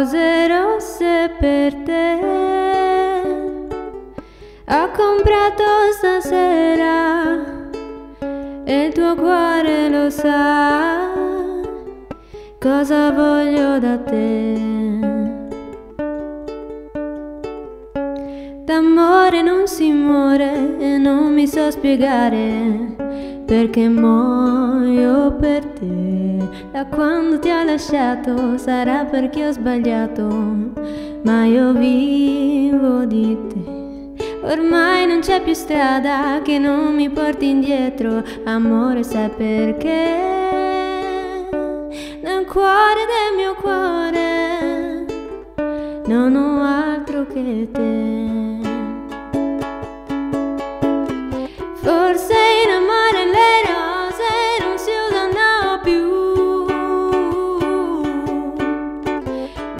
Rose rosse per te, ho comprato stasera e il tuo cuore lo sa cosa voglio da te. D'amore non si muore e non mi so spiegare perché muoio per te. Da quando ti ho lasciato sarà perché ho sbagliato, ma io vivo di te. Ormai non c'è più strada che non mi porti indietro, amore, sai perché? Nel cuore del mio cuore non ho altro che te. Forse in amore le rose non si usano più,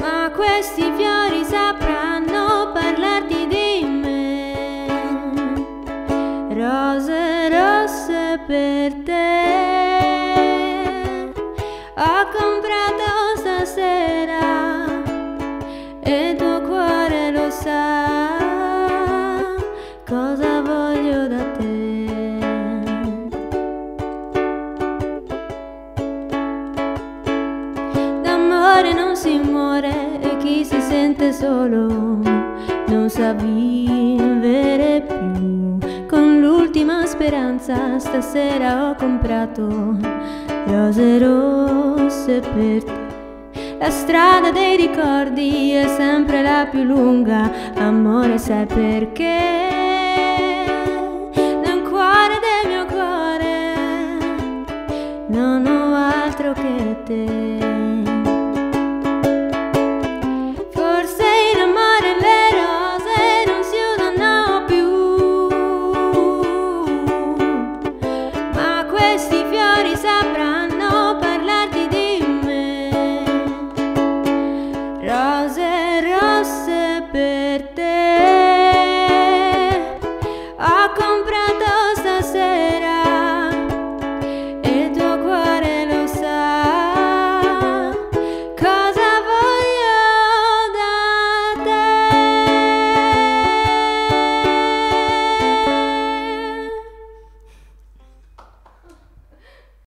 ma questi fiori sapranno parlarti di me. Rose rosse per te, ho comprato stasera e il tuo cuore lo sa cosa voglio da te. D'amore non si muore e chi si sente solo non sa vivere più. Con l'ultima speranza stasera ho comprato rose rosse per te. La strada dei ricordi è sempre la più lunga, amore, sai perché? Nel cuore del mio cuore non ho altro che te.